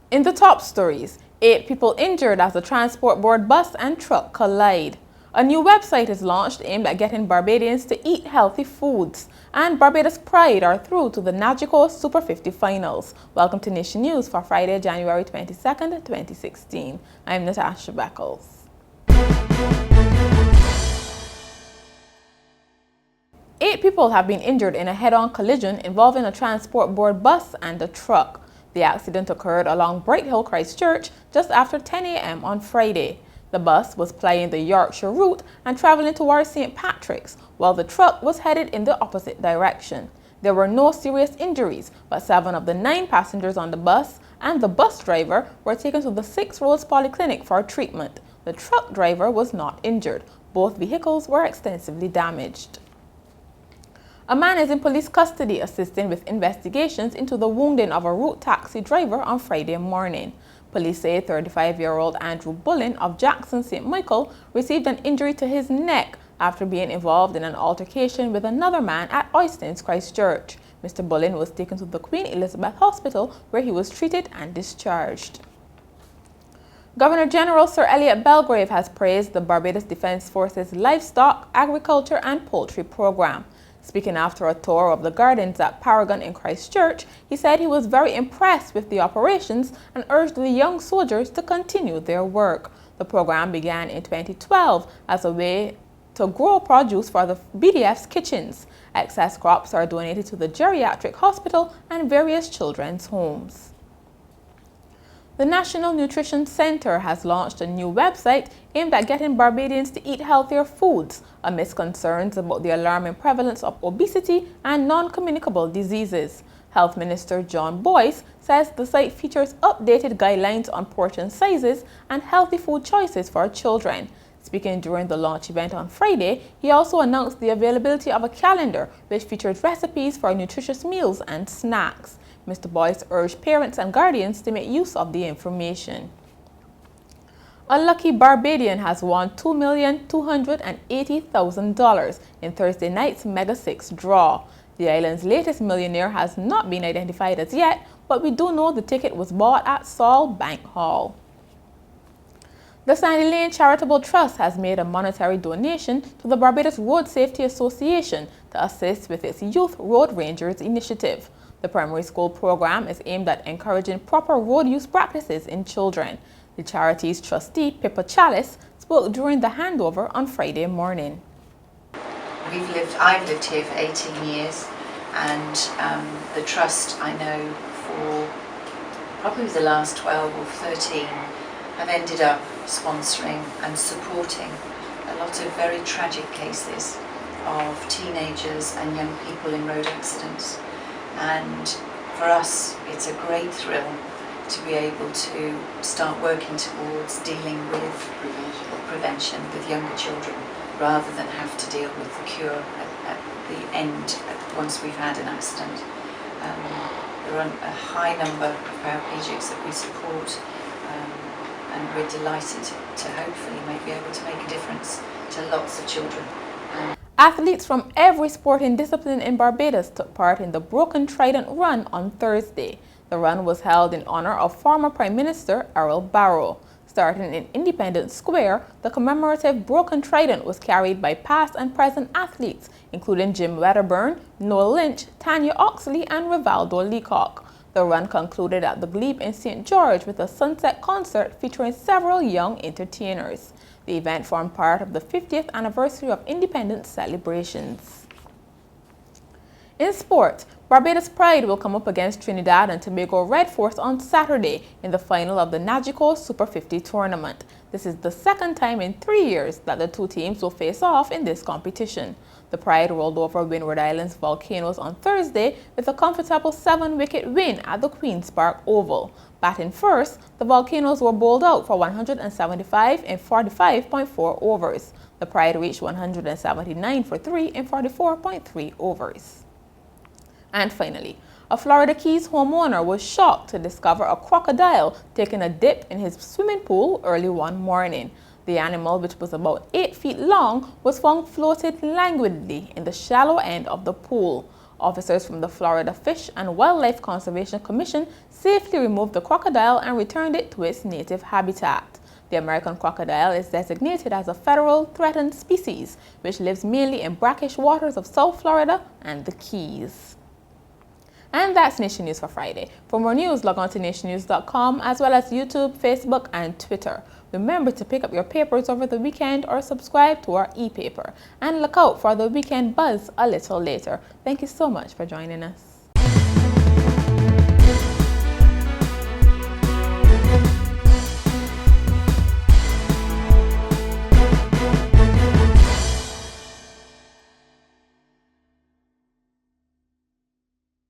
In the top stories, 8 people injured as the transport board bus and truck collide. A new website is launched aimed at getting Barbadians to eat healthy foods. And Barbados Pride are through to the NAGICO Super50 finals. Welcome to Nation News for Friday, January 22nd, 2016. I'm Natasha Beckles. 8 people have been injured in a head-on collision involving a transport board bus and a truck. The accident occurred along Bright Hill, Christchurch, just after 10 a.m. on Friday. The bus was plying the Yorkshire route and traveling towards St. Patrick's, while the truck was headed in the opposite direction. There were no serious injuries, but 7 of the 9 passengers on the bus and the bus driver were taken to the 6 Roads Polyclinic for treatment. The truck driver was not injured. Both vehicles were extensively damaged. A man is in police custody assisting with investigations into the wounding of a route taxi driver on Friday morning. Police say 35-year-old Andrew Bullen of Jackson St. Michael received an injury to his neck after being involved in an altercation with another man at Oystons, Christchurch. Mr. Bullen was taken to the Queen Elizabeth Hospital where he was treated and discharged. Governor General Sir Elliot Belgrave has praised the Barbados Defence Force's livestock, agriculture and poultry program. Speaking after a tour of the gardens at Paragon in Christchurch, he said he was very impressed with the operations and urged the young soldiers to continue their work. The program began in 2012 as a way to grow produce for the BDF's kitchens. Excess crops are donated to the geriatric hospital and various children's homes. The National Nutrition Center has launched a new website aimed at getting Barbadians to eat healthier foods amidst concerns about the alarming prevalence of obesity and non-communicable diseases. Health Minister John Boyce says the site features updated guidelines on portion sizes and healthy food choices for children. Speaking during the launch event on Friday, he also announced the availability of a calendar which featured recipes for nutritious meals and snacks. Mr. Boyce urged parents and guardians to make use of the information. A lucky Barbadian has won $2,280,000 in Thursday night's Mega 6 draw. The island's latest millionaire has not been identified as yet, but we do know the ticket was bought at Saul Bank Hall. The Sandy Lane Charitable Trust has made a monetary donation to the Barbados Road Safety Association to assist with its Youth Road Rangers initiative. The primary school program is aimed at encouraging proper road use practices in children. The charity's trustee, Pippa Chalice, spoke during the handover on Friday morning. I've lived here for 18 years, and the trust, I know, for probably the last 12 or 13, have ended up sponsoring and supporting a lot of very tragic cases of teenagers and young people in road accidents. And for us, it's a great thrill to be able to start working towards dealing with prevention with younger children, rather than have to deal with the cure at the end once we've had an accident. There are a high number of paraplegics that we support, and we're delighted to hopefully be able to make a difference to lots of children. Athletes from every sporting discipline in Barbados took part in the Broken Trident Run on Thursday. The run was held in honor of former Prime Minister Errol Barrow. Starting in Independence Square, the commemorative Broken Trident was carried by past and present athletes, including Jim Wedderburn, Noel Lynch, Tanya Oxley, and Rivaldo Leacock. The run concluded at the Glebe in St. George with a sunset concert featuring several young entertainers. The event formed part of the 50th anniversary of independence celebrations. In sport, Barbados Pride will come up against Trinidad and Tobago Red Force on Saturday in the final of the NAGICO Super50 tournament. This is the second time in 3 years that the two teams will face off in this competition. The Pride rolled over Windward Island's Volcanoes on Thursday with a comfortable 7-wicket win at the Queen's Park Oval. Batting first, the Volcanoes were bowled out for 175 in 45.4 overs. The Pride reached 179 for 3 in 44.3 overs. And finally, a Florida Keys homeowner was shocked to discover a crocodile taking a dip in his swimming pool early one morning. The animal, which was about 8 feet long, was found floated languidly in the shallow end of the pool. Officers from the Florida Fish and Wildlife Conservation Commission safely removed the crocodile and returned it to its native habitat. The American crocodile is designated as a federal threatened species, which lives mainly in brackish waters of South Florida and the Keys. And that's Nation News for Friday. For more news, log on to nationnews.com as well as YouTube, Facebook, and Twitter. Remember to pick up your papers over the weekend or subscribe to our e-paper. And look out for the Weekend Buzz a little later. Thank you so much for joining us.